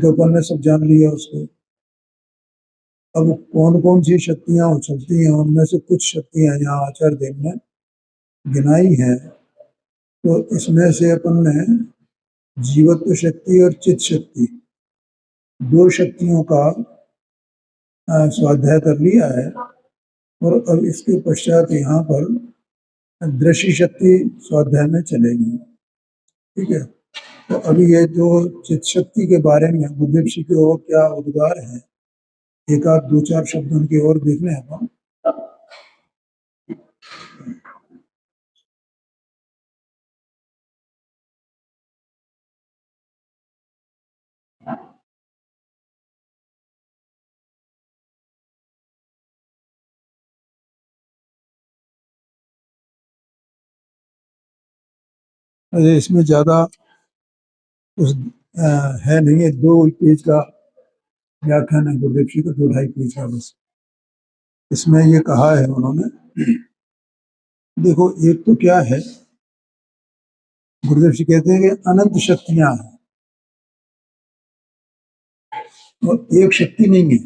तो अपन ने सब जान लिया उसको। अब कौन कौन सी शक्तियां उछलती हैं, उनमें से कुछ शक्तियां यहाँ आचार्य देव ने गिनाई हैं। तो इसमें से अपन ने जीवत्व शक्ति और चित्त शक्ति, दो शक्तियों का स्वाध्याय कर लिया है। और अब इसके पश्चात यहाँ पर दृश्य शक्ति स्वाध्याय में चलेगी। ठीक है, तो अभी ये जो चित्त शक्ति के बारे में बुद्धदेव जी के और क्या उद्गार है, एक आध दो चार शब्द उनके और देख लें अपन। इसमें ज्यादा उस है नहीं है, 2 पेज का व्याख्यान है गुरुदेव जी का, 2-2.5 पेज का बस। इसमें ये कहा है उन्होंने, देखो एक तो क्या है, गुरुदेव जी कहते हैं कि अनंत शक्तियां हैं और एक शक्ति नहीं है,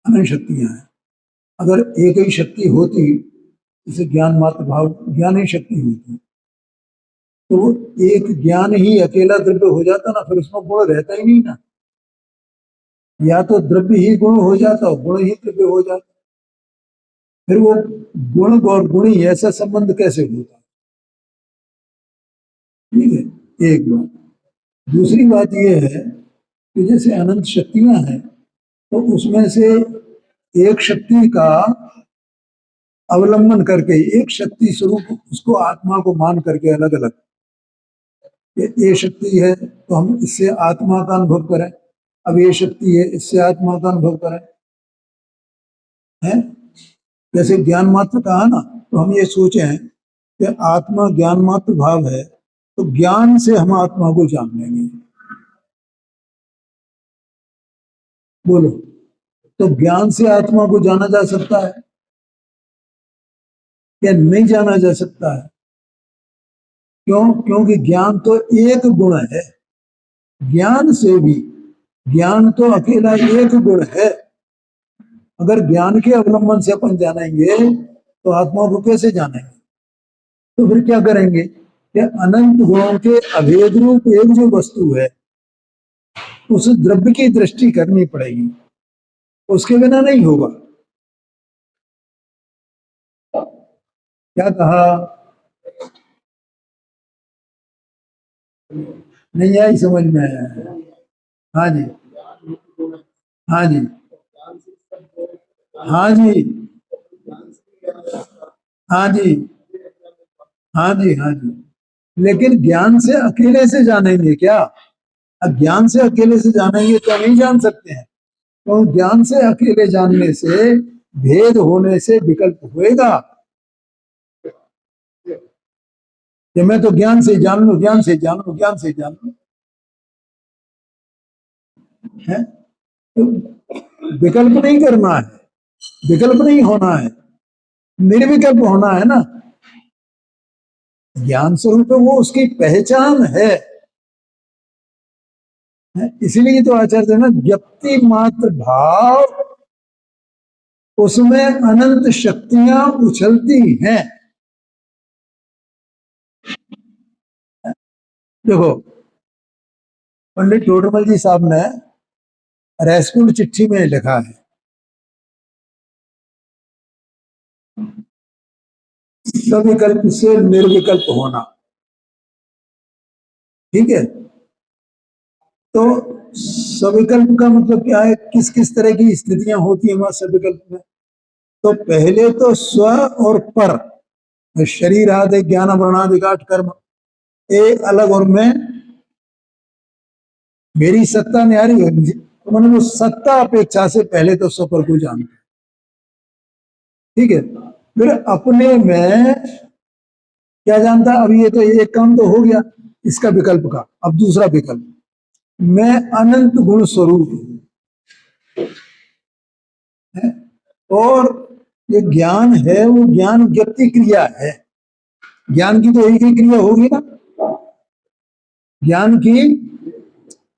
अनंत शक्तियां हैं। अगर एक ही शक्ति होती, जैसे ज्ञान मात्र भाव ज्ञान ही शक्ति होती, तो वो एक ज्ञान ही अकेला द्रव्य हो जाता ना, फिर उसमें गुण रहता ही नहीं ना। या तो द्रव्य ही गुण हो जाता, गुण ही द्रव्य हो जाता, फिर वो गुण और गुणी ऐसा संबंध कैसे होता। ठीक है, एक बात। दूसरी बात यह है कि जैसे अनंत शक्तियां हैं, तो उसमें से एक शक्ति का अवलंबन करके, एक शक्ति स्वरूप उसको आत्मा को मान करके अलग अलग, ये शक्ति है तो हम इससे आत्मा का अनुभव करें, अब ये शक्ति है इससे आत्मा का अनुभव करें, है। जैसे ज्ञान मात्र कहा ना, तो हम ये सोचे हैं कि आत्मा ज्ञान मात्र भाव है, तो ज्ञान से हम आत्मा को जान लेंगे। बोलो, तो ज्ञान से आत्मा को जाना जा सकता है या नहीं जाना जा सकता है? क्यों? क्योंकि ज्ञान तो एक गुण है, ज्ञान से भी, ज्ञान तो अकेला एक गुण है। अगर ज्ञान के अवलंबन से अपन जानेंगे तो आत्मा को कैसे जानेंगे? तो फिर क्या करेंगे कि अनंत गुणों के अभेद रूप एक जो वस्तु है, उस द्रव्य की दृष्टि करनी पड़ेगी, उसके बिना नहीं होगा। क्या कहा? नहीं आई समझ में? हाँ जी, हाँ जी, हाँ जी, हाँ जी, हाँ जी, हाँ जी। लेकिन ज्ञान से अकेले से जानेंगे क्या? अब ज्ञान से अकेले से जानेंगे तो नहीं जान सकते हैं, तो ज्ञान से अकेले जानने से भेद होने से विकल्प होएगा कि मैं तो ज्ञान से जान लू, ज्ञान से जान लू, ज्ञान से जान लू, है। तो विकल्प नहीं करना है, विकल्प नहीं होना है, निर्विकल्प होना है ना। ज्ञान स्वरूप वो उसकी पहचान है, इसीलिए तो आचार्य ना व्यक्ति मात्र भाव, उसमें अनंत शक्तियां उछलती हैं। देखो, पंडित टोडरमल जी साहब ने रेस्पूल चिट्ठी में लिखा है, सविकल्प से निर्विकल्प होना। ठीक है, तो सविकल्प का मतलब क्या है, किस किस तरह की स्थितियां होती है वहां सविकल्प में? तो पहले तो स्व और पर, शरीर आदि ज्ञान वर्णाधिकाट कर्म, एक अलग, और मैं, मेरी सत्ता न्यारी है, तो मैंने वो सत्ता अपेक्षा से पहले तो स्व पर को जाना। ठीक है, फिर अपने में क्या जानता, अब ये तो एक काम तो हो गया इसका विकल्प का। अब दूसरा विकल्प, मैं अनंत गुण स्वरूप है, और ये ज्ञान है वो ज्ञान व्यक्ति क्रिया है, ज्ञान की तो एक ही क्रिया होगी ना, ज्ञान की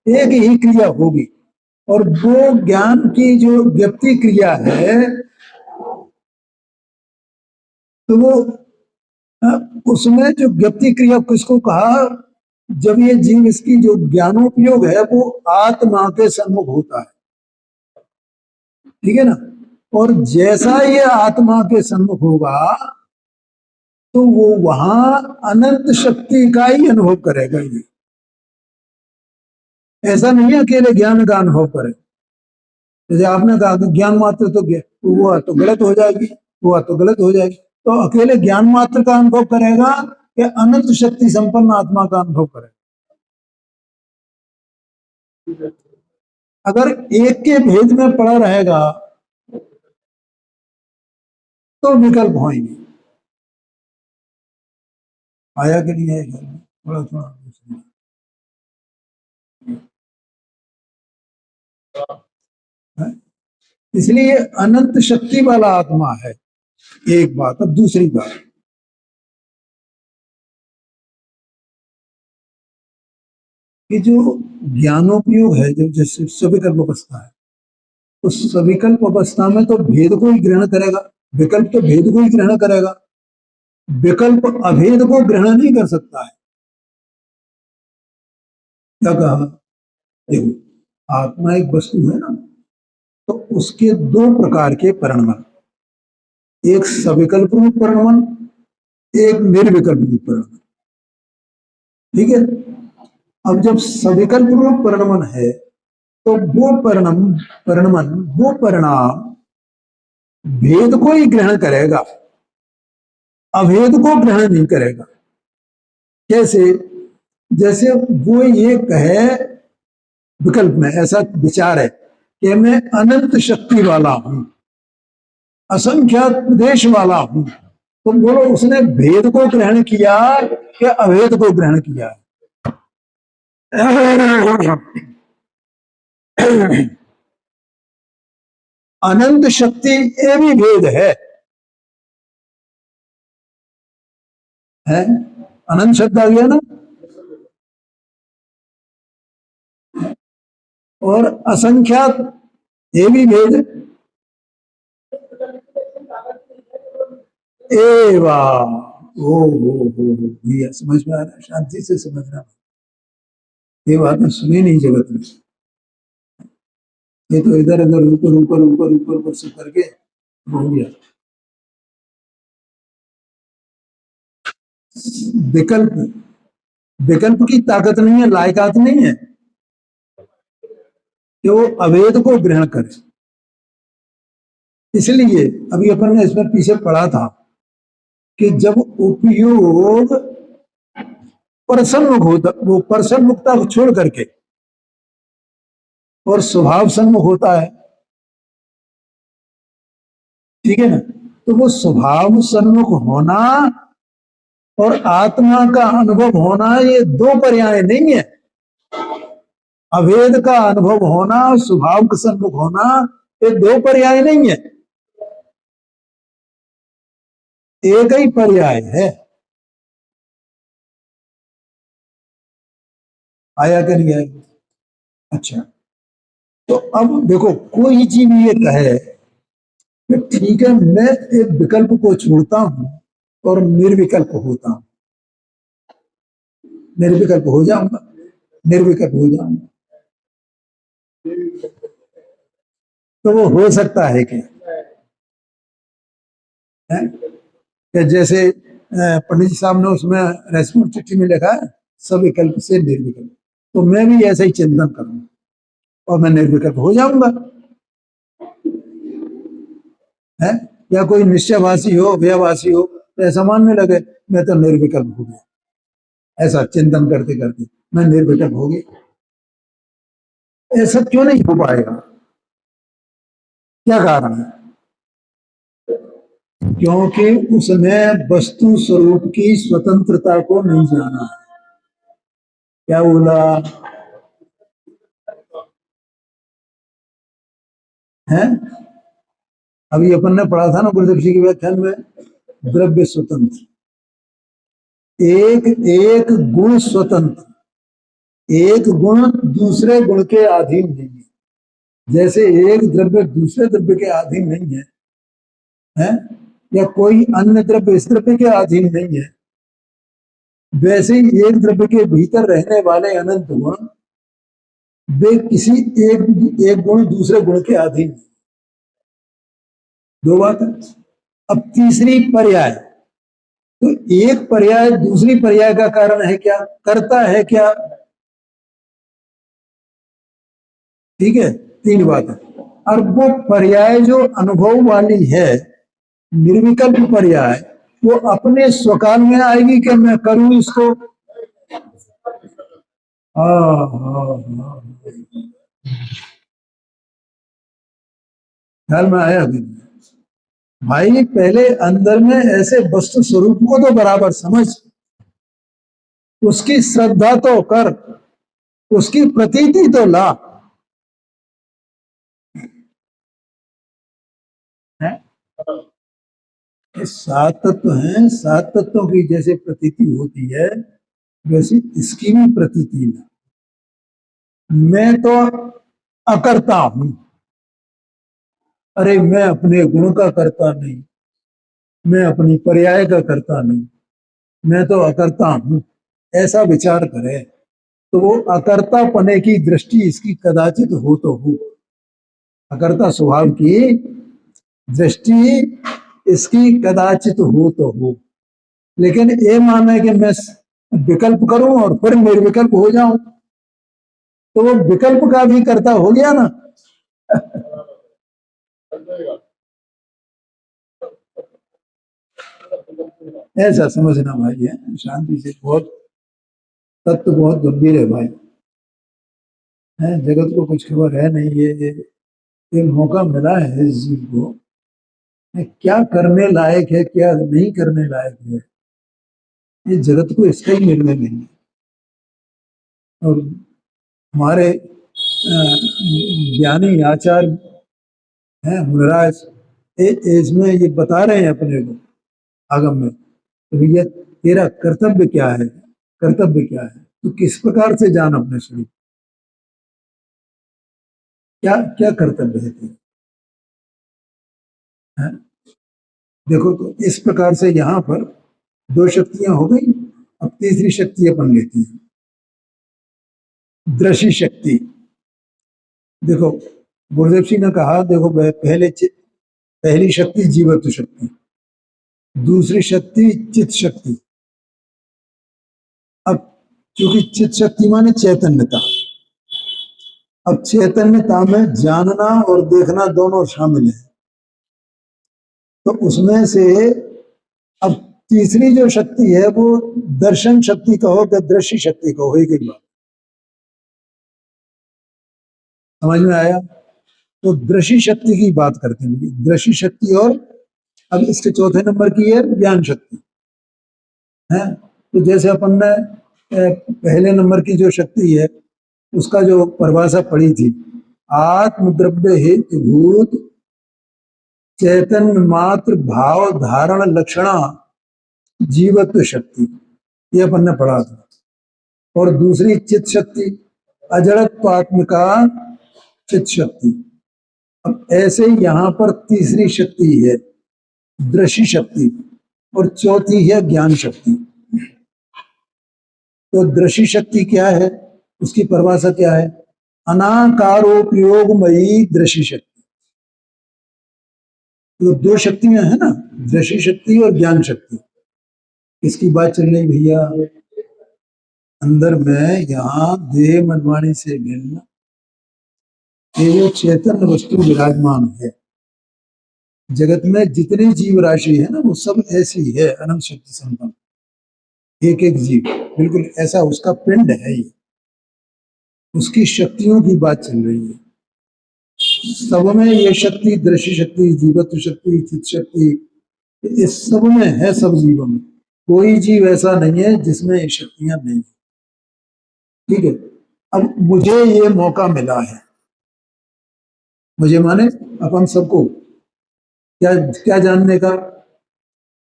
एक ही क्रिया होगी, और वो ज्ञान की जो व्यक्ति क्रिया है, तो वो उसमें जो व्यक्ति क्रिया किसको कहा, जब ये जीव इसकी जो ज्ञानोपयोग है वो आत्मा के सन्मुख होता है, ठीक है ना। और जैसा ये आत्मा के सन्मुख होगा तो वो वहां अनंत शक्ति का ही अनुभव करेगा। ये ऐसा नहीं है अकेले ज्ञान का अनुभव करे। जैसे आपने कहा कि ज्ञान मात्र तो वो तो गलत हो जाएगी, वो तो गलत हो जाएगी, तो अकेले ज्ञान मात्र का अनुभव करेगा कि अनंत शक्ति संपन्न आत्मा का अनुभव करेगा। अगर एक के भेद में पड़ा रहेगा तो विकल्प होंगे। आया कि नहीं है घर में, थोड़ा थोड़ा है? इसलिए अनंत शक्ति वाला आत्मा है, एक बात। अब दूसरी बात, कि जो ज्ञानोपयोग है, जो जैसे सविकल्प अवस्था है, तो सविकल्प अवस्था में तो भेद को ही ग्रहण करेगा, विकल्प तो भेद को ही ग्रहण करेगा, विकल्प अभेद को ग्रहण नहीं कर सकता है। क्या कहा, देखो आत्मा एक वस्तु है ना, तो उसके दो प्रकार के परिणमन, एक सविकल्प रूप परिणमन, एक निर्विकल्प रूप परिणमन, ठीक है। अब जब सविकल्प रूप परिणमन है तो वो परिणमन, वो परिणाम भेद को ही ग्रहण करेगा, अभेद को ग्रहण नहीं करेगा। कैसे, जैसे वो ये कहे, विकल्प में ऐसा विचार है कि मैं अनंत शक्ति वाला हूं, असंख्यात प्रदेश वाला हूं, तो बोलो उसने भेद को ग्रहण किया कि अभेद को ग्रहण किया? अनंत शक्ति ये भी भेद है? अनंत शब्द आ गया ना, और असंख्यात ये भी भेद। ए वाह, हो भैया समझ में आ रहा है, शांति से समझना। ये बात मैं सुनी नहीं जगत में, ये तो इधर उधर ऊपर ऊपर ऊपर ऊपर ऊपर से करके हो गया। विकल्प, विकल्प की ताकत नहीं है, लायकात नहीं है कि वो अवेद को ग्रहण करे। इसलिए अभी अपन ने इसमें पीछे पढ़ा था कि जब उपयोग परसन्मुख होता, वो परसन्मुखता को छोड़ करके और स्वभाव सन्मुख होता है, ठीक है ना, तो वो स्वभाव सन्मुख होना और आत्मा का अनुभव होना ये दो पर्याय नहीं है। अभेद का अनुभव होना और स्वभाव का सन्मुख होना ये दो पर्याय नहीं है, एक ही पर्याय है। आया कि नहीं आया? अच्छा, तो अब देखो कोई चीज ये कहे कि ठीक है मैं एक विकल्प को छोड़ता हूं और निर्विकल्प होता हूं, निर्विकल्प हो जाऊंगा, निर्विकल्प हो जाऊंगा, तो वो हो सकता है क्या? है कि जैसे पंडित जी साहब ने उसमें रेस्पॉन्स चिट्ठी में लिखा है सविकल्प से निर्विकल्प, तो मैं भी ऐसा ही चिंतन करूंगा और मैं निर्विकल्प हो जाऊंगा, है। या कोई निश्चयवासी हो, व्ययवासी हो, तो ऐसा मानने लगे मैं तो निर्विकल्प हो गया, ऐसा चिंतन करते करते मैं निर्विकल्प हो गया। ऐसा क्यों नहीं हो पाएगा? क्या कारण है? क्योंकि उसने वस्तु स्वरूप की स्वतंत्रता को नहीं जाना। क्या बोला है? अभी अपन ने पढ़ा था ना गुरुदेव जी के व्याख्यान में, द्रव्य स्वतंत्र, एक एक गुण स्वतंत्र, एक गुण दूसरे गुण के अधीन नहीं है। जैसे एक द्रव्य दूसरे द्रव्य के अधीन नहीं है, है? या कोई अन्य द्रव्य इस द्रव्य के अधीन नहीं है, वैसे ही एक द्रव्य के भीतर रहने वाले अनंत गुण वे किसी एक गुण दूसरे गुण के अधीन नहीं। दो बात है। अब तीसरी पर्याय, तो एक पर्याय दूसरी पर्याय का कारण है क्या, करता है क्या? ठीक है, तीन बात है। और वो पर्याय जो अनुभव वाली है, निर्विकल्प पर्याय, वो अपने स्वकाल में आएगी कि मैं करूं इसको? ख्याल में आया अभी? भाई पहले अंदर में ऐसे वस्तु स्वरूप को तो बराबर समझ, उसकी श्रद्धा तो कर, उसकी प्रतीति तो ला। सात तत्व हैं, सात तत्वों की जैसे प्रतीति होती है वैसे इसकी भी प्रतीति ला। मैं तो अकर्ता हूं। अरे मैं अपने गुण का करता नहीं, मैं अपनी पर्याय का करता नहीं, मैं तो अकर्ता हूं, ऐसा विचार करे तो वो अकर्ता पने की दृष्टि इसकी कदाचित हो तो हो, अकर्ता स्वभाव की दृष्टि इसकी कदाचित हो तो हो। लेकिन ये माने कि मैं विकल्प करूं और फिर निर्विकल्प हो जाऊं, तो वो विकल्प का भी कर्ता हो गया ना। ऐसा समझना भाई है, शांति से। बहुत तत्व बहुत गंभीर है भाई, है जगत को कुछ खबर है नहीं। ये मौका मिला है इस जीव को, क्या करने लायक है क्या नहीं करने लायक है, ये जगत को इसका ही निर्णय नहीं है। और हमारे ज्ञानी आचार्य हैं मुनिराज, इसमें ये बता रहे हैं अपने को आगम में, तो भैया तेरा कर्तव्य क्या है, कर्तव्य क्या है, तो किस प्रकार से जान अपने स्वरूप, क्या क्या कर्तव्य है तेरा, है? देखो तो इस प्रकार से यहाँ पर दो शक्तियां हो गई। अब तीसरी शक्ति अपन लेती है, दृषि शक्ति। देखो गुरुदेव जी ने कहा, देखो पहली शक्ति जीवत्व शक्ति, दूसरी शक्ति चित शक्ति। अब क्योंकि चित शक्ति माने चैतन्यता, अब चैतन्यता में जानना और देखना दोनों शामिल है, तो उसमें से अब तीसरी जो शक्ति है वो दर्शन शक्ति कहो या दृश्य शक्ति कहो, एक ही बात। समझ में आया? तो दृश्य शक्ति की बात करते हैं, दृश्य शक्ति। और अब इसके चौथे नंबर की है ज्ञान शक्ति, है? तो जैसे अपन ने पहले नंबर की जो शक्ति है उसका जो परिभाषा पढ़ी थी, आत्मद्रव्य हेतु भूत चैतन्य मात्र भाव धारण लक्षणा जीवत्व शक्ति, ये अपन ने पढ़ा था। और दूसरी चित शक्ति, अजड़त्वात्मिका चित शक्ति। अब ऐसे यहाँ पर तीसरी शक्ति है दृश्य शक्ति और चौथी है ज्ञान शक्ति। तो दृश्य शक्ति क्या है, उसकी परिभाषा क्या है, अनाकारोपयोगमयी दृश्य शक्ति। तो दो शक्तियां है ना, दृश्य शक्ति और ज्ञान शक्ति। इसकी बात चल रही भैया, अंदर में यहाँ देह मनवाणी से भिन्न ये जो चैतन्य वस्तु विराजमान है, जगत में जितनी जीव राशि है ना वो सब ऐसी है, अनंत शक्ति संपन्न, एक एक जीव बिल्कुल ऐसा उसका पिंड है ये, उसकी शक्तियों की बात चल रही है। सब में ये शक्ति, दृश्य शक्ति, जीवत्व शक्ति, चित शक्ति, इस सब में है, सब जीवों में कोई जीव ऐसा नहीं है जिसमें ये शक्तियां नहीं। ठीक है, अब मुझे ये मौका मिला है, मुझे माने अपन सबको क्या क्या जानने का,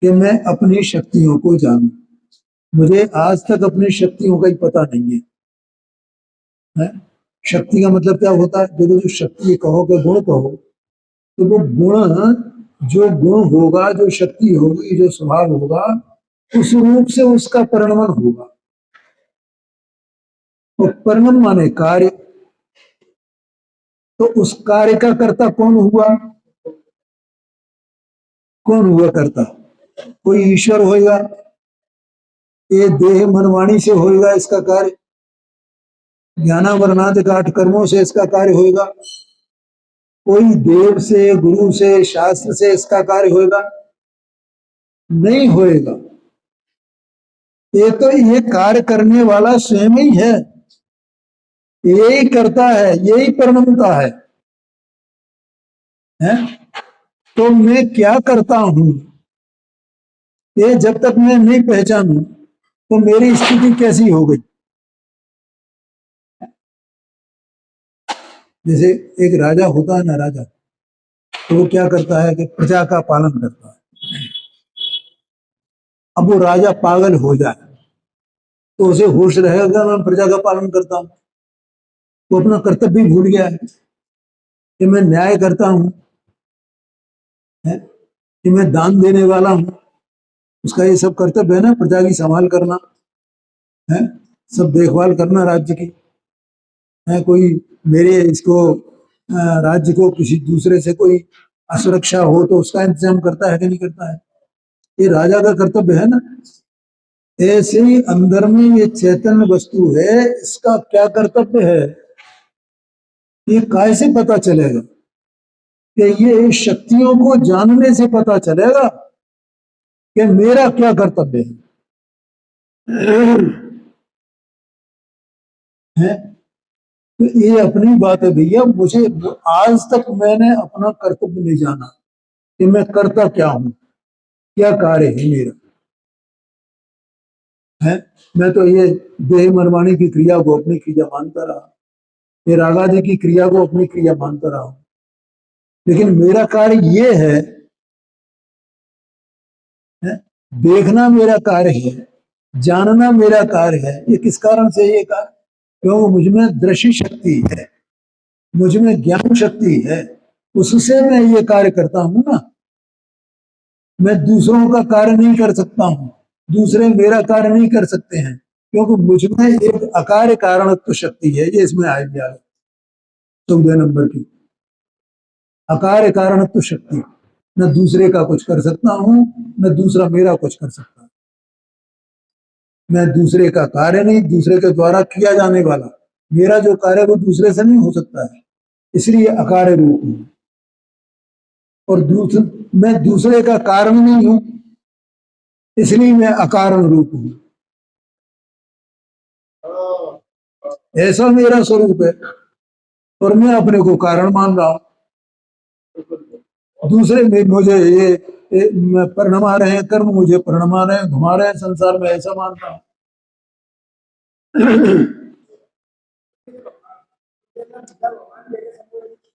कि मैं अपनी शक्तियों को जानूं। मुझे आज तक अपनी शक्तियों का ही पता नहीं है, है। शक्ति का मतलब क्या होता है? देखो, जो शक्ति कहो के गुण कहो, तो वो गुण, जो गुण होगा, जो शक्ति होगी, जो स्वभाव होगा, उस रूप से उसका परिणमन होगा। तो परिणम माने कार्य। तो उस कार्य का कर्ता कौन हुआ? कौन हुआ कर्ता? कोई ईश्वर होएगा, ये देह मन वाणी से होएगा इसका कार्य, ज्ञानावरणादि 8 कर्मों से इसका कार्य होएगा। कोई देव से, गुरु से, शास्त्र से इसका कार्य होएगा? नहीं होएगा। ये तो ये कार्य करने वाला स्वयं ही है, यही करता है, यही परिणमता है? तो मैं क्या करता हूं, ये जब तक मैं नहीं पहचानूं तो मेरी स्थिति कैसी हो गई? जैसे एक राजा होता है ना, राजा, तो वो क्या करता है कि प्रजा का पालन करता है। अब वो राजा पागल हो जाए तो उसे होश रहेगा मैं प्रजा का पालन करता हूं? वो अपना कर्तव्य भी भूल गया है कि मैं न्याय करता हूं, है? कि मैं दान देने वाला हूं। उसका ये सब कर्तव्य है ना, प्रजा की संभाल करना है, सब देखभाल करना राज्य की है। कोई मेरे इसको राज्य को किसी दूसरे से कोई असुरक्षा हो तो उसका इंतजाम करता है कि नहीं करता है? ये राजा का कर्तव्य है ना। ऐसे ही अंदर में ये चैतन्य वस्तु है, इसका क्या कर्तव्य है? ये कैसे पता चलेगा? कि ये शक्तियों को जानने से पता चलेगा कि मेरा क्या कर्तव्य है? तो ये अपनी बात है भैया। मुझे आज तक मैंने अपना कर्तव्य नहीं जाना कि मैं करता क्या हूं, क्या कार्य है मेरा, है? मैं तो ये देह मनवाणी की क्रिया को अपनी क्रिया मानता रहा, ये रागादि की क्रिया को अपनी क्रिया मानता रहा हूं। लेकिन मेरा कार्य ये है, देखना मेरा कार्य है, जानना मेरा कार्य है। ये किस कारण से ये कार्य? क्योंकि मुझमें दृष्टि शक्ति है, मुझमें ज्ञान शक्ति है, उससे मैं ये कार्य करता हूं ना। मैं दूसरों का कार्य नहीं कर सकता हूं, दूसरे मेरा कार्य नहीं कर सकते हैं, क्योंकि मुझमें एक अकार्य कारणत्व शक्ति है। ये इसमें आएगी आगे 14 नंबर की, अकार्य कारणत्व शक्ति। न दूसरे का कुछ कर सकता हूं, न दूसरा मेरा कुछ कर सकता है। मैं दूसरे का कार्य नहीं, दूसरे के द्वारा किया जाने वाला मेरा जो कार्य वो दूसरे से नहीं हो सकता है, इसलिए अकार्य रूप हूं। और मैं दूसरे का कारण नहीं हूं, इसलिए मैं अकारण रूप हूं। ऐसा मेरा स्वरूप है और मैं अपने को कारण मान रहा हूं। दूसरे में मुझे ये परिणमा रहे हैं, कर्म मुझे परिणमा रहे हैं, घुमा रहे हैं संसार में, ऐसा मान रहा हूं।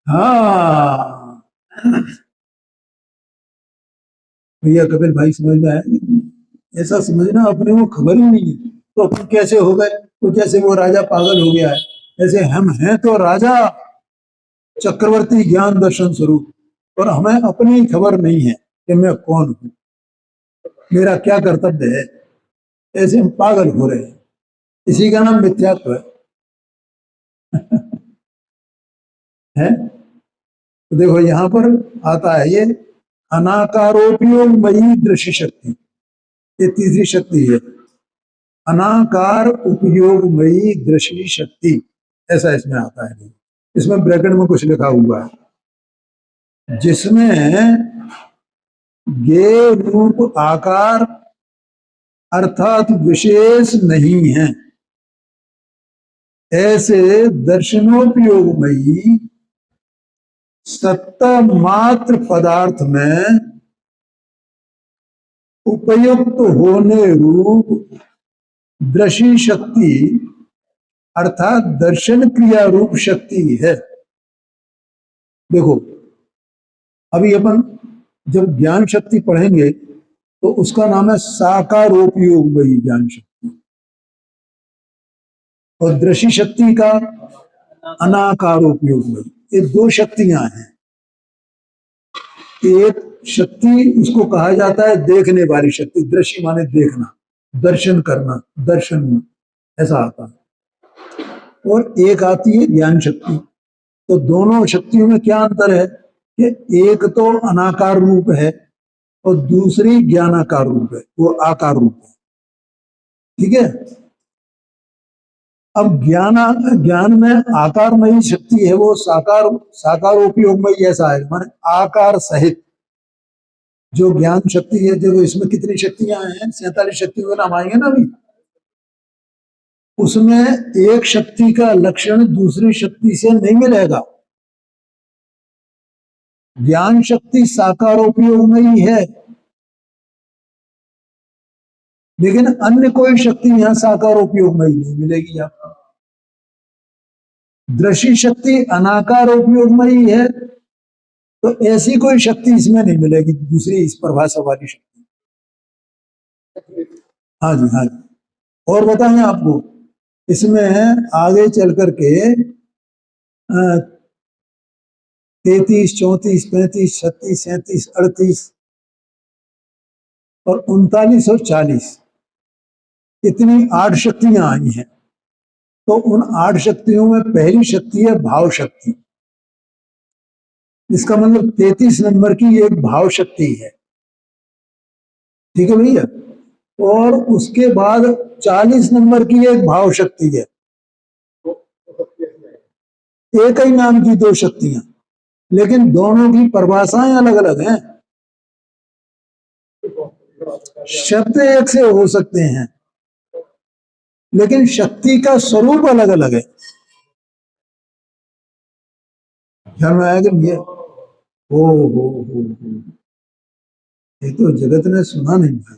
हाँ भैया कपिल भाई, समझ में आया? ऐसा समझना अपने को खबर ही नहीं है तो अपन कैसे हो गए, तो जैसे वो राजा पागल हो गया है, ऐसे हम हैं तो राजा चक्रवर्ती ज्ञान दर्शन स्वरूप, और हमें अपनी खबर नहीं है कि मैं कौन हूं, मेरा क्या कर्तव्य है। ऐसे हम पागल हो रहे हैं, इसी का नाम मिथ्यात्व है। तो देखो यहां पर आता है ये अनाकारोपयोग मयी दृश्य शक्ति, ये तीसरी शक्ति है, अनाकार उपयोगमयी दृष्टि शक्ति, ऐसा इसमें आता है। इसमें ब्रैकेट में कुछ लिखा हुआ है, जिसमें ये रूप आकार अर्थात विशेष नहीं है, ऐसे दर्शनोपयोगमयी सत्ता मात्र पदार्थ में उपयुक्त होने रूप दृष्टि शक्ति अर्थात दर्शन क्रिया रूप शक्ति है। देखो अभी अपन जब ज्ञान शक्ति पढ़ेंगे तो उसका नाम है साकारोपयोगमयी ज्ञान शक्ति। और दृष्टि शक्ति का अनाकारोपयोगमयी, ये दो शक्तियां हैं। एक शक्ति उसको कहा जाता है देखने वाली शक्ति, दृष्टि माने देखना, दर्शन करना, दर्शन ऐसा आता है। और एक आती है ज्ञान शक्ति। तो दोनों शक्तियों में क्या अंतर है कि एक तो अनाकार रूप है और दूसरी ज्ञानाकार रूप है, वो आकार रूप है। ठीक है। अब ज्ञान में आकारमयी शक्ति है, वो साकार उपयोगमयी ऐसा है, माने आकार सहित जो ज्ञान शक्ति है। जो इसमें कितनी शक्तियां हैं, 47 शक्तियों के नाम आएंगे ना अभी। उसमें एक शक्ति का लक्षण दूसरी शक्ति से नहीं मिलेगा। ज्ञान शक्ति साकारोपयोगमयी है, लेकिन अन्य कोई शक्ति यहां साकारोपयोगमयी नहीं मिलेगी आपको। दृष्टि शक्ति अनाकारोपयोगमयी है, तो ऐसी कोई शक्ति इसमें नहीं मिलेगी, दूसरी इस परिभाषा वाली शक्ति। हाँ जी, हाँ जी। और बताएं आपको, इसमें आगे चल करके 33, 34, 35, 36, 37, 38 और 39 और 40 इतनी 8 शक्तियां आई हैं। तो उन 8 शक्तियों में पहली शक्ति है भाव शक्ति। इसका मतलब 33 नंबर की एक भाव शक्ति है। ठीक है भैया। और उसके बाद 40 नंबर की एक भाव शक्ति है। एक ही नाम की दो शक्तियां, लेकिन दोनों की परिभाषाएं अलग अलग हैं। शब्द एक से हो सकते हैं, लेकिन शक्ति का स्वरूप अलग अलग है। ध्यान में आएगा ये? हो ये तो जगत ने सुना नहीं था।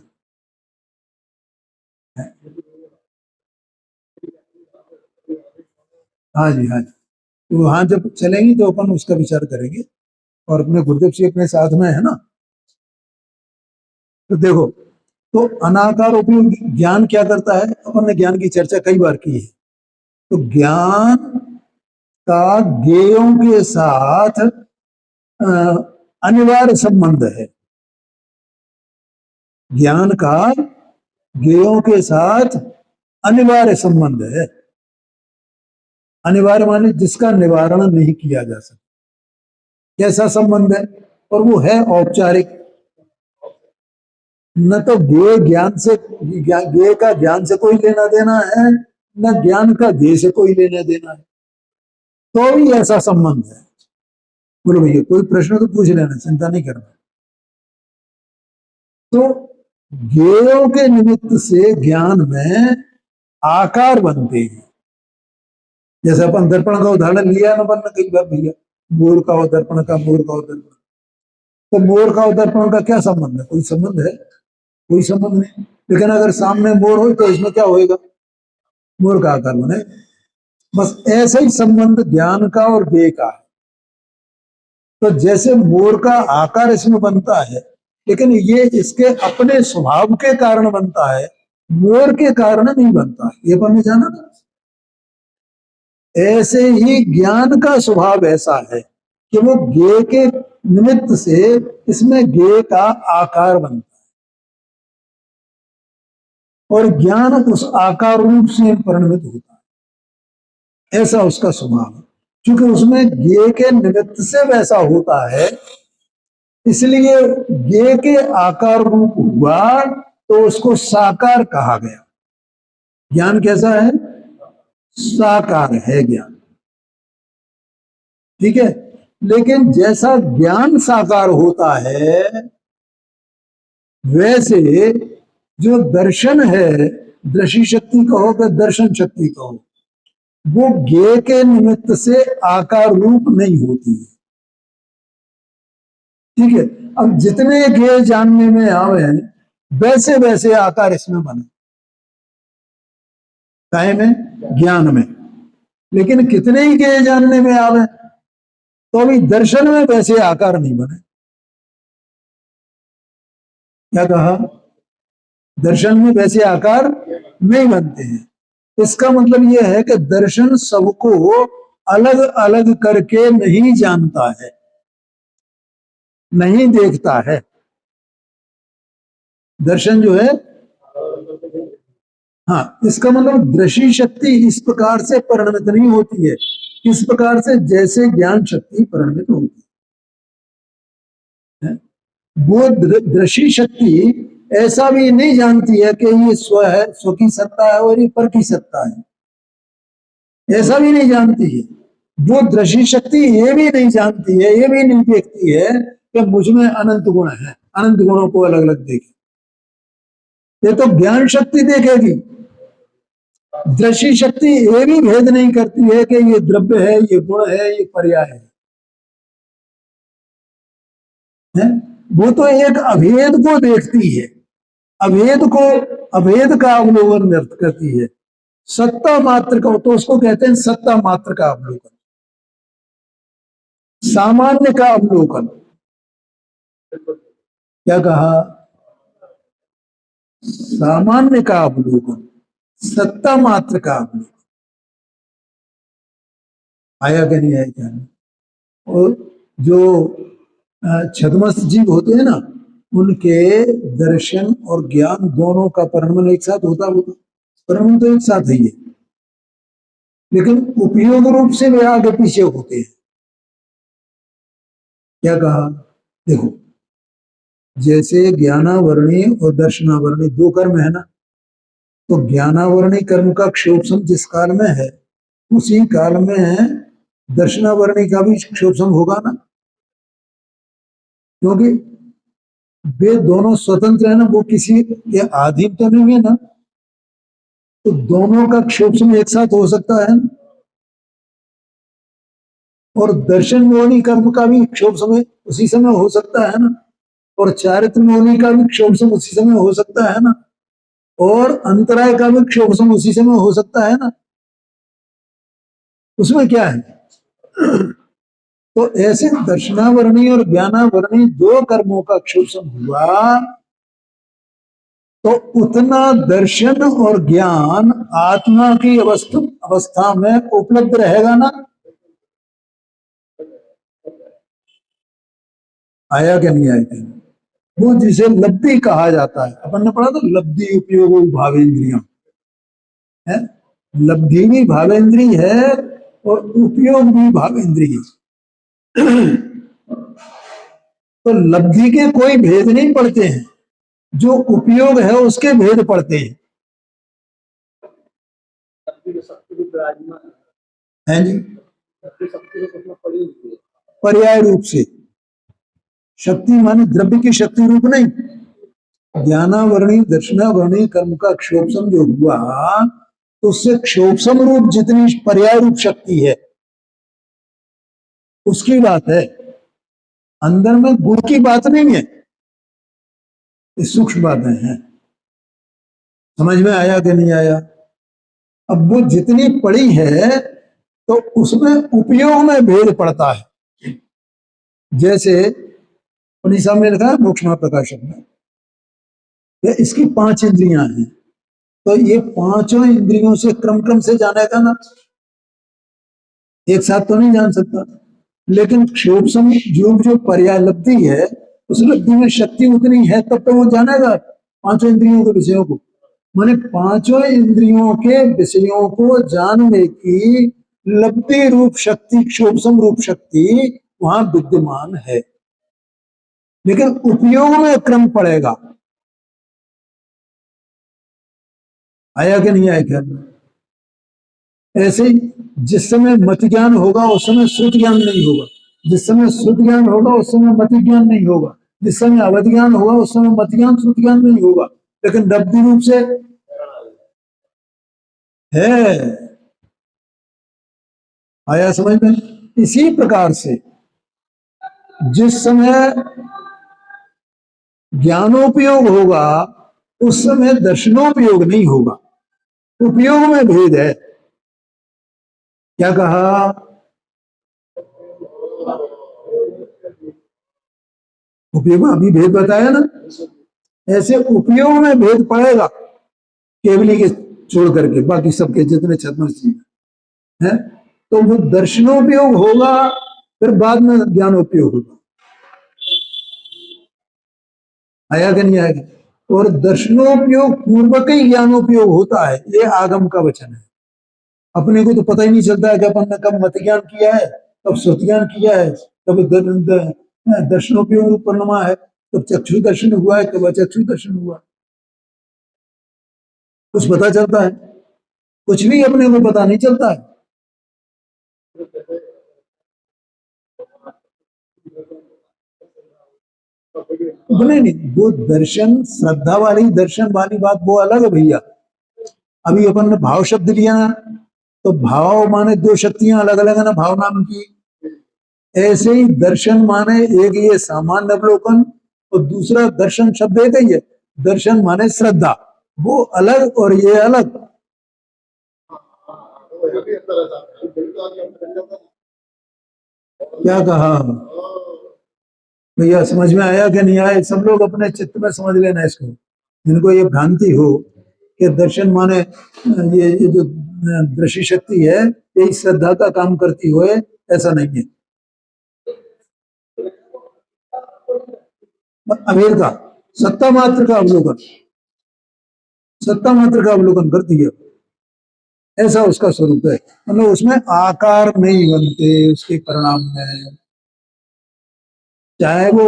हाँ जी, हाँ जी। तो वहां जब चलेंगी तो अपन उसका विचार करेंगे। और अपने गुरुदेव जी अपने साथ में है ना। तो देखो, तो अनाकार उपयोग ज्ञान क्या करता है, अपन ने ज्ञान की चर्चा कई बार की है। तो ज्ञान का ज्ञेयों के साथ अनिवार्य संबंध है। ज्ञान का ज्ञेयों के साथ अनिवार्य संबंध है। अनिवार्य माने जिसका निवारण नहीं किया जा सकता। कैसा संबंध है? और वो है औपचारिक। न तो ज्ञान से, ज्ञेय का ज्ञान से कोई लेना देना है, न ज्ञान का ज्ञेय से कोई लेना देना है। तो भी ऐसा संबंध है। बोलो भैया, कोई प्रश्न तो पूछ लेना, चिंता नहीं करना। तो ज्ञेयों के निमित्त से ज्ञान में आकार बनते हैं। जैसे अपन दर्पण का उदाहरण लिया ना अपन ने कई बार भैया, मोर का और दर्पण का, मोर का और दर्पण। तो मोर का और दर्पण का क्या संबंध है? कोई संबंध है? कोई संबंध नहीं। लेकिन अगर सामने मोर हो तो इसमें क्या होएगा? मोर का आकार बने। बस ऐसा ही संबंध ज्ञान का और ज्ञेय का है। तो जैसे मोर का आकार इसमें बनता है, लेकिन ये इसके अपने स्वभाव के कारण बनता है, मोर के कारण नहीं बनता। ये अपन ने जाना था। ऐसे ही ज्ञान का स्वभाव ऐसा है कि वो ज्ञेय के निमित्त से इसमें ज्ञेय का आकार बनता है, और ज्ञान उस आकार रूप से परिणमित होता है। ऐसा उसका स्वभाव है। क्योंकि उसमें ज्ञेय के निमित्त से वैसा होता है, इसलिए ज्ञेय के आकार रूप हुआ, तो उसको साकार कहा गया। ज्ञान कैसा है? साकार है ज्ञान। ठीक है। लेकिन जैसा ज्ञान साकार होता है, वैसे जो दर्शन है, दृष्टि शक्ति कहो कि दर्शन शक्ति कहो, वो ज्ञेय के निमित्त से आकार रूप नहीं होती है। ठीक है। अब जितने ज्ञेय जानने में आवे, वैसे वैसे आकार इसमें बने। काहे में? ज्ञान में। लेकिन कितने ही ज्ञेय जानने में आवे, तो अभी दर्शन में वैसे आकार नहीं बने। क्या कहा? दर्शन में वैसे आकार नहीं बनते हैं। इसका मतलब यह है कि दर्शन सबको अलग अलग करके नहीं जानता है, नहीं देखता है। दर्शन जो है, हाँ, इसका मतलब दृष्टि शक्ति इस प्रकार से परिणमित नहीं होती है, इस प्रकार से जैसे ज्ञान शक्ति परिणमित होती है। वो दृष्टि शक्ति ऐसा भी नहीं जानती है कि ये स्व है, स्व की सत्ता है और ये पर की सत्ता है, ऐसा भी नहीं जानती है। वो दृष्टि शक्ति ये भी नहीं जानती है, ये भी नहीं देखती है कि मुझ में अनंत गुण है, अनंत गुणों को अलग अलग देखे। ये तो ज्ञान शक्ति देखेगी। दृष्टि शक्ति ये भी भेद नहीं करती है कि ये द्रव्य है, ये गुण है, ये पर्याय है? वो तो एक अभेद को देखती है, अभेद को, अभेद का अवलोकन करती है। सत्ता मात्र का, तो उसको कहते हैं सत्ता मात्र का अवलोकन, सामान्य का अवलोकन। क्या कहा? सामान्य का अवलोकन, सत्ता मात्र का अवलोकन। आया क्या नहीं आया क्या? और जो छद्मस्त जीव होते हैं ना, उनके दर्शन और ज्ञान दोनों का परिणमन एक साथ होता होता, परिणमन तो एक साथ ही है, लेकिन उपयोग रूप से वे आगे पीछे होते हैं। क्या कहा? देखो, जैसे ज्ञानावरणी और दर्शनावरणी दो कर्म है ना, तो ज्ञानावरणी कर्म का क्षोभसम जिस काल में है, उसी काल में दर्शनावरणी का भी क्षोभसम होगा ना, क्योंकि वे दोनों स्वतंत्र है ना, वो किसी के अधीन तो नहीं है ना, तो दोनों का क्षोभसम एक साथ हो सकता है ना? और दर्शन मोहनी कर्म का भी क्षोभ समय उसी समय हो सकता है ना, और चारित्र मोहनी का भी क्षोभ समय उसी समय हो सकता है ना, और अंतराय का भी क्षोभ समय उसी समय हो सकता है ना। उसमें क्या है? तो ऐसे दर्शनावरणी और ज्ञानावरणी दो कर्मों का क्षोभ समय हुआ, तो उतना दर्शन और ज्ञान आत्मा की अवस्था में उपलब्ध रहेगा ना। आया क्या नहीं आया क्या? वो जिसे लब्धि कहा जाता है, अपन ने पढ़ा था, लब्धि उपयोग भावेंद्रिया है। लब्धि भी भावेंद्री है और उपयोग भी भावेंद्री है। तो लब्धि के कोई भेद नहीं पड़ते हैं, जो उपयोग है उसके भेद पड़ते हैं। हैं जी, पर्याय रूप से। शक्ति माने द्रव्य की शक्ति रूप नहीं। ज्ञानावरणी दर्शनावरणी कर्म का क्षोभसम जो हुआ, तो उससे क्षोभसम रूप जितनी पर्याय रूप शक्ति है उसकी बात है, अंदर में गुण की बात नहीं है। ये सूक्ष्म बातें हैं, समझ में आया कि नहीं आया? अब वो जितनी पड़ी है तो उसमें उपयोग में भेद पड़ता है। जैसे उड़ीसा में लिखा है मोक्षमा प्रकाशक में, इसकी 5 इंद्रियां हैं, तो ये पांचों इंद्रियों से क्रम क्रम से जानेगा ना, एक साथ तो नहीं जान सकता। लेकिन क्षोभसम जो पर्याय लब्धि है, उस लब्धि में शक्ति उतनी है तब तो वो जानेगा पांचों इंद्रियों के विषयों को। माने पांचों इंद्रियों के विषयों को जानने की लब्धि रूप शक्ति, क्षोभसम रूप शक्ति वहां विद्यमान है, लेकिन उपयोग में क्रम पड़ेगा। आया कि नहीं आया क्या? ऐसे ही जिस समय मति ज्ञान होगा उस समय श्रुत ज्ञान नहीं होगा, जिस समय श्रुत ज्ञान होगा उस समय मति ज्ञान नहीं होगा, जिस समय अवध ज्ञान होगा उस समय मति ज्ञान श्रुत ज्ञान नहीं होगा, लेकिन लब्धि रूप से है। आया समझ में? इसी प्रकार से जिस समय ज्ञानोपयोग होगा उस समय दर्शनोपयोग नहीं होगा, उपयोग में भेद है। क्या कहा? उपयोग अभी भेद बताया ना, ऐसे उपयोग में भेद पड़ेगा केवली के छोड़ करके बाकी सबके जितने छद्मसी हैं, तो वो दर्शनोपयोग होगा, फिर बाद में ज्ञानोपयोग होगा। आया कि नहीं आएगा? और दर्शनोपयोग पूर्वक ही ज्ञानोपयोग होता है, ये आगम का वचन है। अपने को तो पता ही नहीं चलता है कि अपन ने कब मत ज्ञान किया है, कब श्रुति ज्ञान किया है, कब दर्शनोपयोग परिणमा है, कब चक्षु दर्शन हुआ है, कब अचक्षु दर्शन हुआ। कुछ पता चलता है? कुछ भी अपने को पता नहीं चलता है। नहीं नहीं, वो दर्शन श्रद्धा वाली दर्शन वाली बात वो अलग है भैया। अभी अपन ने भाव शब्द लिया ना, तो भाव माने दो शक्तियां अलग अलग है ना भाव नाम की। ऐसे ही दर्शन माने एक ये सामान्य अवलोकन, और दूसरा दर्शन शब्द एक ही है। दर्शन माने श्रद्धा, वो अलग और ये अलग। क्या कहा भैया? समझ में आया कि नहीं आया? सब लोग अपने चित्त में समझ लेना इसको। जिनको ये भ्रांति हो कि दर्शन माने ये जो दृष्टि शक्ति है यही श्रद्धा का काम करती हो, ऐसा नहीं है। अभेद का, सत्ता मात्र का अवलोकन, सत्ता मात्र का अवलोकन करती है, ऐसा उसका स्वरूप है। मतलब उसमें आकार नहीं बनते उसके परिणाम में, चाहे वो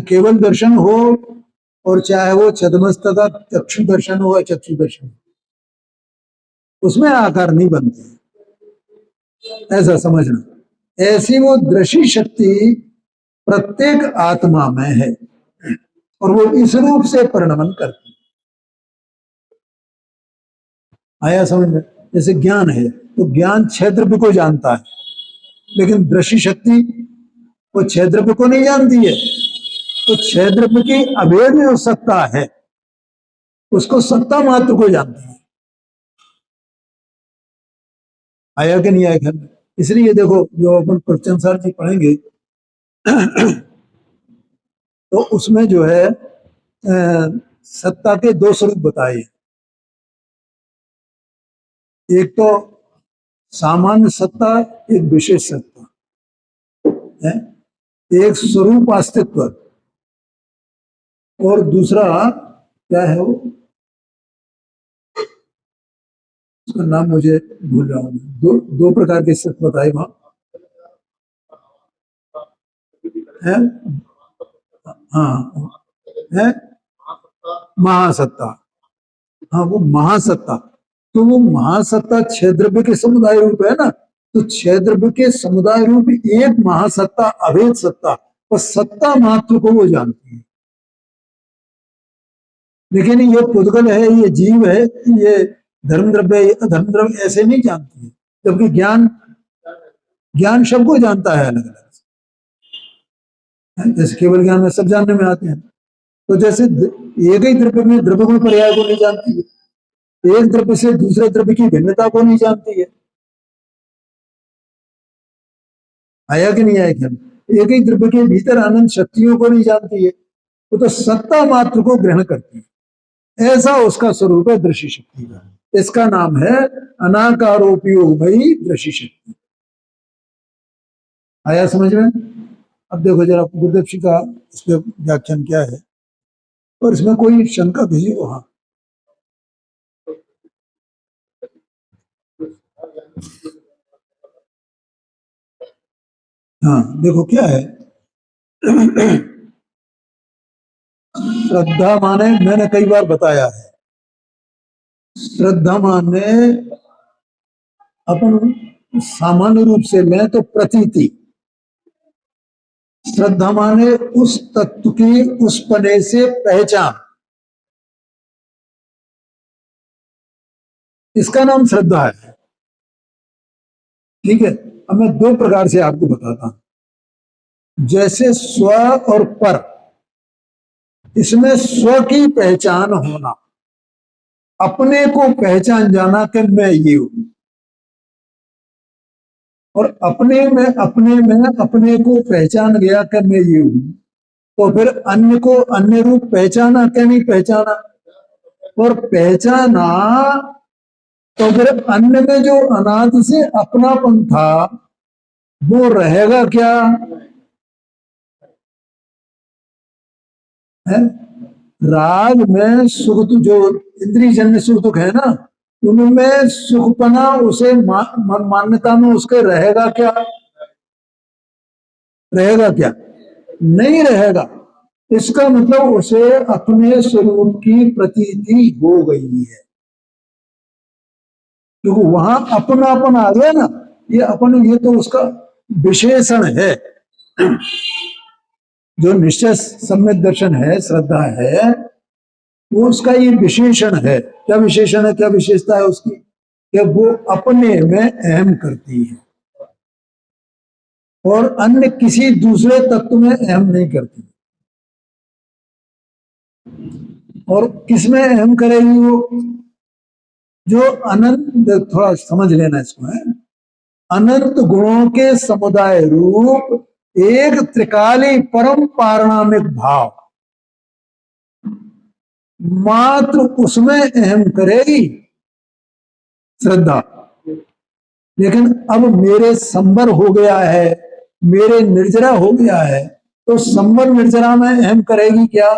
केवल दर्शन हो और चाहे वो छद्मस्तक चक्षु दर्शन हो या चक्षु दर्शन, उसमें आकार नहीं बनते, ऐसा समझना। ऐसी वो दृष्टि शक्ति प्रत्येक आत्मा में है और वो इस रूप से परिणमन करती। आया समझ में? जैसे ज्ञान है तो ज्ञान छह द्रव्य को जानता है, लेकिन दृष्टि शक्ति वो छह द्रव्य को नहीं जानती है। तो छह द्रव्य की अभेद में सत्ता है, उसको सत्ता मात्र को जानती है। आया कि नहीं आया घर में? इसलिए देखो जो अपन प्रवचन सर जी पढ़ेंगे तो उसमें जो है सत्ता के दो स्वरूप बताए। एक तो सामान्य सत्ता, एक विशेष सत्ता है, एक स्वरूप अस्तित्व, और दूसरा क्या है वो, उसका नाम मुझे भूल रहा हूँ। दो प्रकार के सत्य बताए वहां है। हाँ है महासत्ता। हाँ वो महासत्ता, तो वो महासत्ता छह द्रव्य के समुदाय रूप है ना, तो छह द्रव्य के समुदाय रूप एक महासत्ता अभेद सत्ता, और सत्ता मात्र को वो जानती है। लेकिन ये पुद्गल है, ये जीव है, ये धर्म द्रव्य अधर्म द्रव्य ऐसे नहीं जानती है, जबकि ज्ञान ज्ञान सबको जानता है अलग अलग। जैसे केवल ज्ञान में सब जानने में आते हैं, तो जैसे एक ही द्रव्य में द्रव्य गुण पर्याय को नहीं जानती है, एक द्रव्य से दूसरे द्रव्य की भिन्नता को नहीं जानती है। आया कि नहीं आया ख्याल? एक ही द्रव्य के भीतर आनंद शक्तियों को नहीं जानती है, वो तो सत्ता मात्र को ग्रहण करती है। ऐसा उसका स्वरूप है दृष्टि शक्ति का। इसका नाम है अनाकारोपयोगमयी दृष्टि शक्ति। आया समझ में? अब देखो जरा गुरुदेव जी का इस पे व्याख्यान क्या है, और इसमें कोई शंका भी हो? हाँ हाँ देखो क्या है श्रद्धा माने मैंने कई बार बताया है, श्रद्धा माने अपन सामान्य रूप से लें तो प्रतीति। श्रद्धा माने उस तत्व की उस पने से पहचान, इसका नाम श्रद्धा है। ठीक है, अब मैं दो प्रकार से आपको बताता हूं। जैसे स्व और पर, इसमें स्व की पहचान होना, अपने को पहचान जाना कि मैं ये हूं, और अपने में अपने को पहचान गया कि मैं ये हूं, तो फिर अन्य को अन्य रूप पहचाना क्या नहीं पहचाना, और पहचाना तो फिर अन्य में जो अनादि से अपनापन था वो रहेगा क्या है? राग में सुख जो इंद्रिय जन्य सुख दुख है ना, उनमें सुखपना उसे मान्यता में उसके रहेगा क्या? रहेगा क्या? नहीं रहेगा। इसका मतलब उसे अपने स्वरूप की प्रतीति हो गई है, क्योंकि वहां अपनापन आ गया ना। ये अपन, ये तो उसका विशेषण है। जो निश्चय सम्यक दर्शन है, श्रद्धा है, वो उसका ये विशेषण है। क्या विशेषण है, क्या विशेषता है उसकी? कि वो अपने में अहम करती है और अन्य किसी दूसरे तत्व में अहम नहीं करती। और किसमें अहम करेगी वो? जो अनंत, थोड़ा समझ लेना इसको है, अनंत गुणों के समुदाय रूप एक त्रिकाली परम पारणामिक भाव मात्र उसमें अहम करेगी श्रद्धा। लेकिन अब मेरे संवर हो गया है, मेरे निर्जरा हो गया है, तो संवर निर्जरा में अहम करेगी क्या?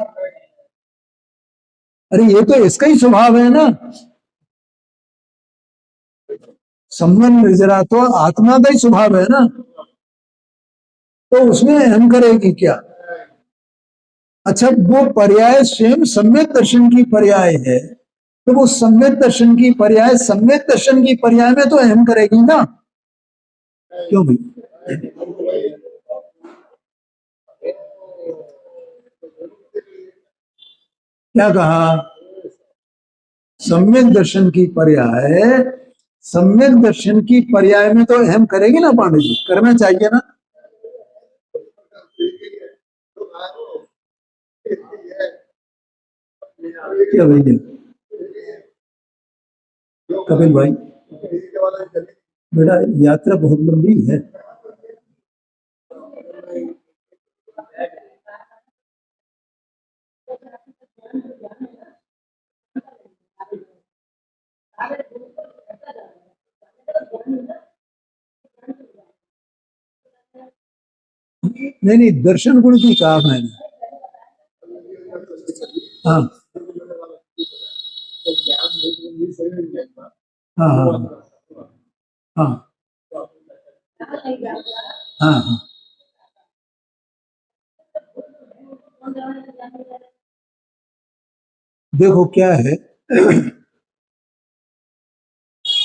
अरे ये तो इसका ही स्वभाव है ना। संवर निर्जरा तो आत्मा का ही स्वभाव है ना, तो उसमें अहम करेगी क्या? अच्छा, वो पर्याय स्वयं सम्यक दर्शन की पर्याय है, तो वो सम्यक दर्शन की पर्याय सम्यक दर्शन की पर्याय में तो अहम करेगी ना। क्यों भाई? क्या कहा? सम्यक दर्शन की पर्याय, सम्यक दर्शन की पर्याय में तो अहम करेगी ना पांडे जी, करना चाहिए ना। क्या भैया कपिल भाई, बेटा यात्रा बहुत लंबी है। नहीं नहीं, दर्शन गुण की कहा मैंने। हाँ हाँ हाँ हाँ हाँ हाँ। देखो क्या है,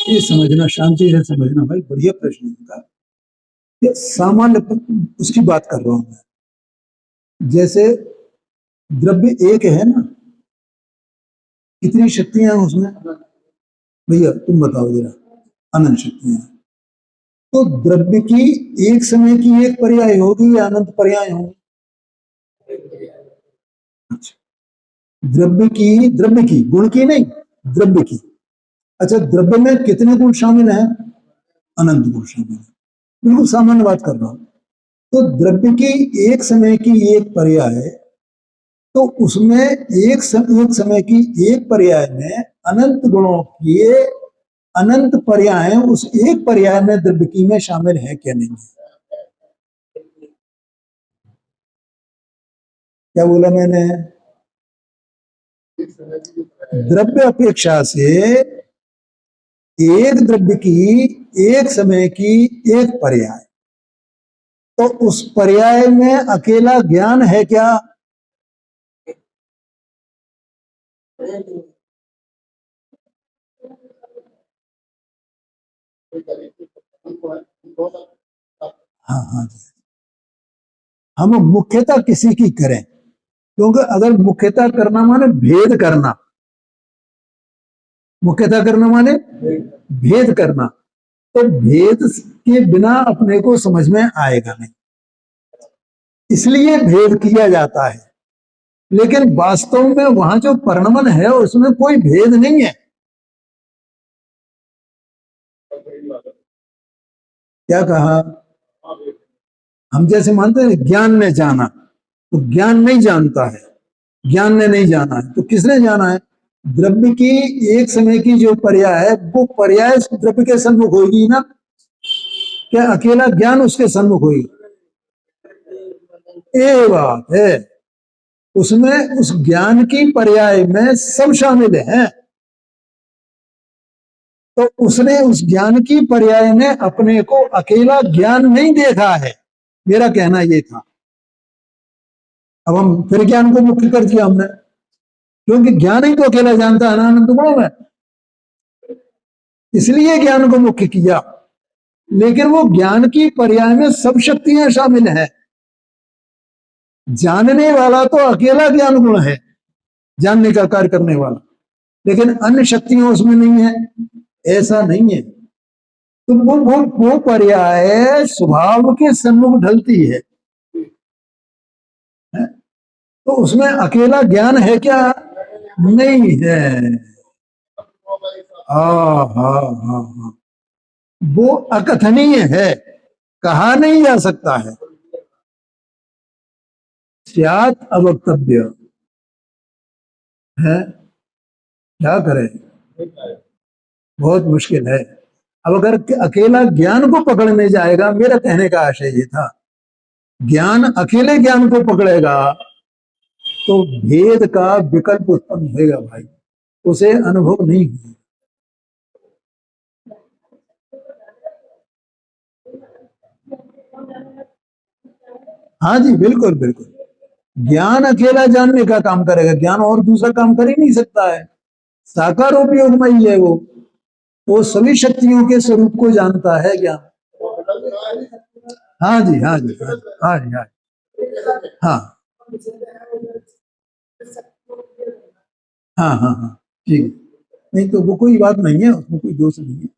ये समझना, शांति से समझना भाई, बढ़िया प्रश्न होगा। ये सामान्य उसकी बात कर रहा हूं मैं। जैसे द्रव्य एक है ना, कितनी शक्तियां हैं उसमें? भैया तुम बताओ जरा। अनंत शक्तियां हैं। तो द्रव्य की एक समय की एक पर्याय होगी या अनंत पर्याय होंगी? अच्छा, द्रव्य की, गुण की नहीं, द्रव्य की। अच्छा, द्रव्य में कितने गुण शामिल हैं? अनंत गुण शामिल है। बिल्कुल सामान्य बात कर रहा हूं। तो द्रव्य की एक समय की एक पर्याय, तो उसमें एक समय की एक पर्याय में अनंत गुणों की अनंत पर्याय उस एक पर्याय में द्रव्य की में शामिल है क्या नहीं? क्या बोला मैंने? द्रव्य अपेक्षा से एक द्रव्य की एक समय की एक पर्याय, तो उस पर्याय में अकेला ज्ञान है क्या? हाँ हाँ। हम मुख्यता किसी की करें, क्योंकि अगर मुख्यता करना माने भेद करना, मुख्यता करना माने भेद करना, तो भेद के बिना अपने को समझ में आएगा नहीं, इसलिए भेद किया जाता है। लेकिन वास्तव में वहां जो परिणमन है उसमें कोई भेद नहीं है। क्या कहा? हम जैसे मानते हैं ज्ञान ने जाना, तो ज्ञान नहीं जानता है, ज्ञान ने नहीं जाना है, तो किसने जाना है? द्रव्य की एक समय की जो पर्याय है वो पर्याय द्रव्य के सन्मुख होगी ना, क्या अकेला ज्ञान उसके सन्मुख होगी? ये बात है, उसमें उस ज्ञान की पर्याय में सब शामिल हैं। तो उसने उस ज्ञान की पर्याय ने अपने को अकेला ज्ञान नहीं देखा है, मेरा कहना ये था। अब हम फिर ज्ञान को मुख्य कर दिया हमने, क्योंकि ज्ञान ही तो अकेला जानता है अनंत गुणों में, इसलिए ज्ञान को मुख्य किया। लेकिन वो ज्ञान की पर्याय में सब शक्तियां शामिल हैं। जानने वाला तो अकेला ज्ञान गुण है, जानने का कार्य करने वाला, लेकिन अन्य शक्तियां उसमें नहीं है, ऐसा नहीं है। तो वो पर्याय स्वभाव के सन्मुख ढलती है, तो उसमें अकेला ज्ञान है क्या? नहीं है। हाँ हाँ हाँ हाँ, वो अकथनीय है, कहा नहीं जा सकता है। स्यात् अवक्तव्य है, क्या करें, बहुत मुश्किल है। अब अगर अकेला ज्ञान को पकड़ने जाएगा, मेरा कहने का आशय ये था, ज्ञान अकेले ज्ञान को पकड़ेगा तो भेद का विकल्प उत्पन्न होगा भाई, उसे अनुभव नहीं होगा। हाँ जी, बिल्कुल बिल्कुल, ज्ञान अकेला जानने का काम करेगा, ज्ञान और दूसरा काम कर ही नहीं सकता है, साकार उपयोगमयी है वो सभी शक्तियों के स्वरूप को जानता है ज्ञान। हाँ जी हाँ जी हाँ जी हाँ जी हाँ हाँ हाँ हाँ, ठीक है। नहीं तो वो कोई बात नहीं है, उसमें कोई दोष नहीं है।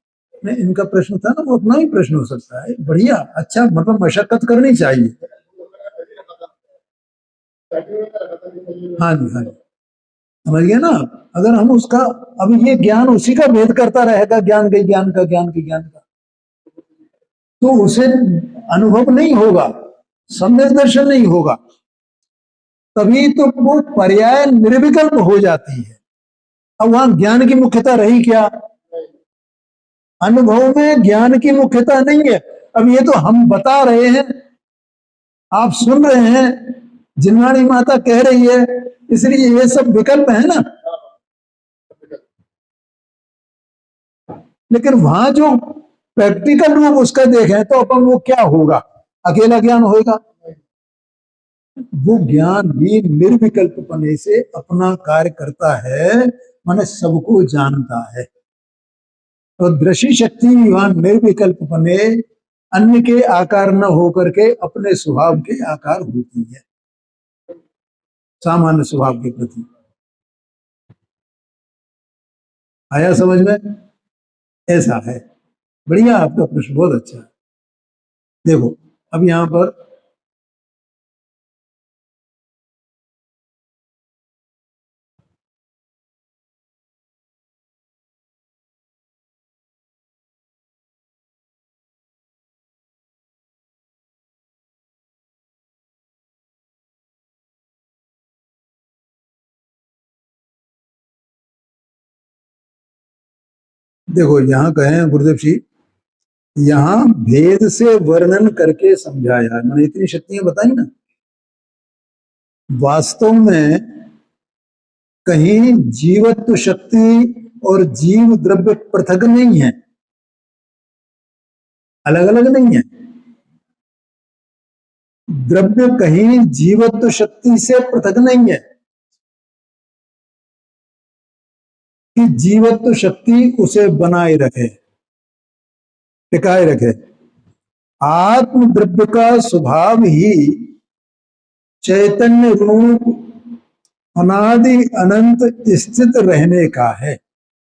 नहीं, इनका प्रश्न था ना, वो अपना ही प्रश्न हो सकता है, बढ़िया, अच्छा, मतलब मशक्कत करनी चाहिए। हाँ जी हाँ जी, समझ गए ना। अगर हम उसका, अब ये ज्ञान उसी का भेद करता रहेगा, ज्ञान के ज्ञान का, ज्ञान के ज्ञान का, तो उसे अनुभव नहीं होगा, सम्यक दर्शन नहीं होगा, तभी तो वो पर्याय निर्विकल्प हो जाती है। अब वहां ज्ञान की मुख्यता रही क्या? अनुभव में ज्ञान की मुख्यता नहीं है। अब ये तो हम बता रहे हैं, आप सुन रहे हैं, जिनवाणी माता कह रही है, इसलिए ये सब विकल्प है ना। लेकिन वहां जो प्रैक्टिकल रूप उसका देखें तो अपन वो क्या होगा, अकेला ज्ञान होगा। वो ज्ञान भी निर्विकल्प पने से अपना कार्य करता है, माने सबको जानता है। तो दृष्टि शक्ति वहां निर्विकल्प पने अन्य के आकार न होकर के अपने स्वभाव के आकार होती है, सामान्य स्वभाव के प्रति। आया समझ में? ऐसा है। बढ़िया, आपका प्रश्न बहुत अच्छा है। देखो, अब यहां पर देखो, यहाँ कहे गुरुदेव जी, यहाँ भेद से वर्णन करके समझाया, मैंने इतनी शक्तियां बताई ना, वास्तव में कहीं जीवत्व शक्ति और जीव द्रव्य पृथक नहीं है, अलग अलग नहीं है। द्रव्य कहीं जीवत्व शक्ति से पृथक नहीं है कि जीवत्व शक्ति उसे बनाए रखे, टिकाए रखे। आत्म द्रव्य का स्वभाव ही चैतन्य रूप अनादि अनंत स्थित रहने का है,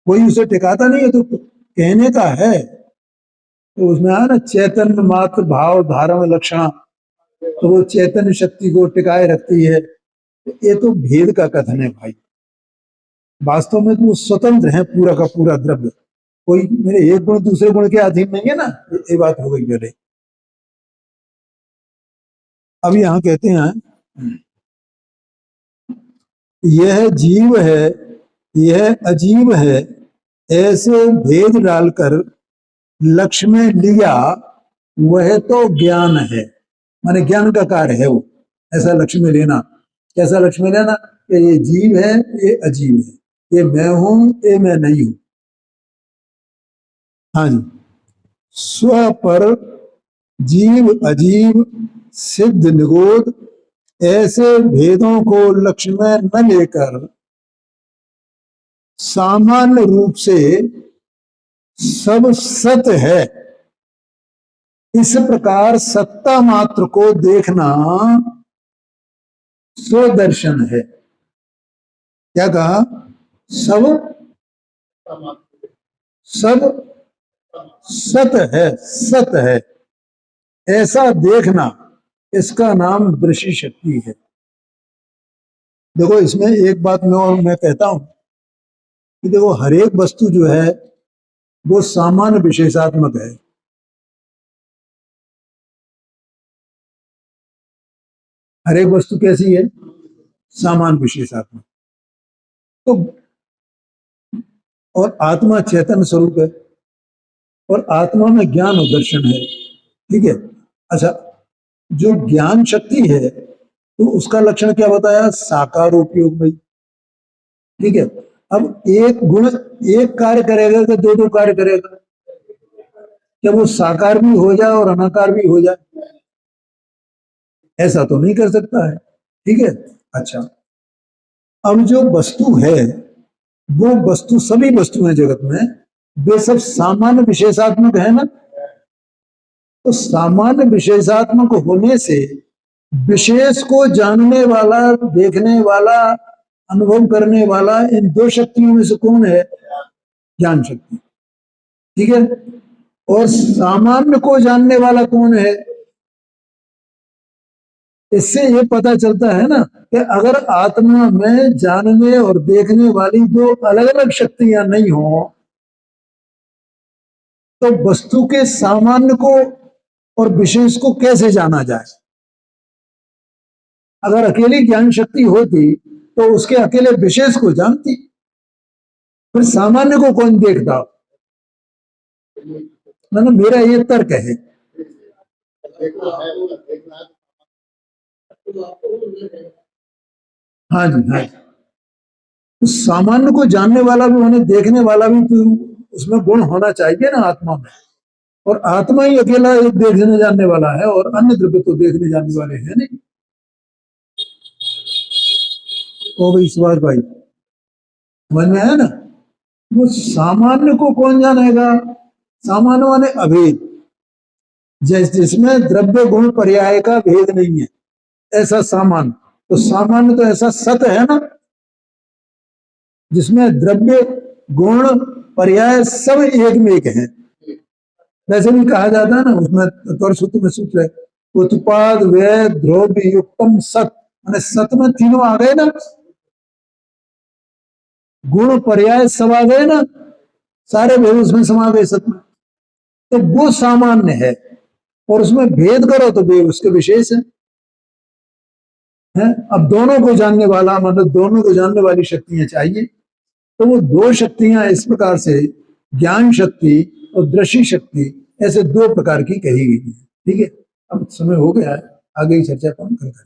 कोई उसे टिकाता नहीं है, तो कहने का है। तो उसमें है ना, चैतन्य मात्र भाव धारण लक्षण, तो वो चैतन्य शक्ति को टिकाए रखती है। ये तो भेद का कथन है भाई, वास्तव में तो स्वतंत्र है पूरा का पूरा द्रव्य, कोई मेरे एक गुण दूसरे गुण के अधीन नहीं है ना, ये बात हो गई पहले। अब यहां कहते हैं, यह जीव है यह अजीब है, ऐसे भेद डालकर लक्ष्य में लिया, वह तो ज्ञान है। माने ज्ञान का कार्य है वो, ऐसा लक्ष्य में लेना। कैसा लक्ष्य में लेना कि ये जीव है, ये अजीब है, ये मैं हूं, ये मैं नहीं हूं। हाँ जी, स्व पर जीव अजीब सिद्ध निगोद, ऐसे भेदों को लक्ष्य में न लेकर सामान्य रूप से सब सत है, इस प्रकार सत्ता मात्र को देखना स्वदर्शन है। क्या कहा? सब सब सत है, सत है, ऐसा देखना, इसका नाम दृष्टि शक्ति है। देखो इसमें एक बात मैं कहता हूं कि देखो हर एक वस्तु जो है वो सामान्य विशेषात्मक है। हर एक वस्तु कैसी है? सामान्य विशेषात्मक। तो और आत्मा चैतन्य स्वरूप है, और आत्मा में ज्ञान और दर्शन है। ठीक है। अच्छा, जो ज्ञान शक्ति है तो उसका लक्षण क्या बताया? साकार उपयोग में। ठीक है। अब एक गुण एक कार्य करेगा तो दो दो कार्य करेगा? क्या वो साकार भी हो जाए और अनाकार भी हो जाए? ऐसा तो नहीं कर सकता है। ठीक है। अच्छा, अब जो वस्तु है, वो वस्तु, सभी वस्तुएं जगत में, वे सब सामान्य विशेषात्मक है ना। तो सामान्य विशेषात्मक होने से विशेष को जानने वाला, देखने वाला, अनुभव करने वाला, इन दो शक्तियों में से कौन है? ज्ञान शक्ति। ठीक है। और सामान्य को जानने वाला कौन है? इससे ये पता चलता है ना कि अगर आत्मा में जानने और देखने वाली दो अलग अलग शक्तियां नहीं हो तो वस्तु के सामान्य को और विशेष को कैसे जाना जाए? अगर अकेली ज्ञान शक्ति होती तो उसके अकेले विशेष को जानती, फिर सामान्य को कौन देखता? मतलब मेरा ये तर्क है। हाँ जी, हाँ जी। तो सामान्य को जानने वाला भी होने, देखने वाला भी, तो उसमें गुण होना चाहिए ना आत्मा में। और आत्मा ही अकेला एक देखने जानने वाला है, और अन्य द्रव्य तो देखने जानने वाले हैं नहीं। ओ भाई सुभाष भाई, समझ में आया ना? वो सामान्य को कौन जानेगा? सामान्य माने अभेद, जिसमें द्रव्य गुण पर्याय का भेद नहीं है, ऐसा सामान्य। तो सामान्य तो ऐसा सत है ना, जिसमें द्रव्य गुण पर्याय सब एक में एक है। वैसे भी कहा जाता है ना, उसमें तत्व सूत्र में सूत्र है, उत्पाद व्यय द्रव्य युक्तम सत, माने सत में तीनों आ गए ना, गुण पर्याय सब आ गए ना, सारे भेद उसमें समा गए सत में। तो वो सामान्य है, और उसमें भेद करो तो वे उसके विशेष है। अब दोनों को जानने वाला, मतलब दोनों को जानने वाली शक्तियां चाहिए। तो वो दो शक्तियां इस प्रकार से, ज्ञान शक्ति और दृष्टि शक्ति, ऐसे दो प्रकार की कही गई है। ठीक है। अब समय हो गया है, आगे की चर्चा कौन करेगा?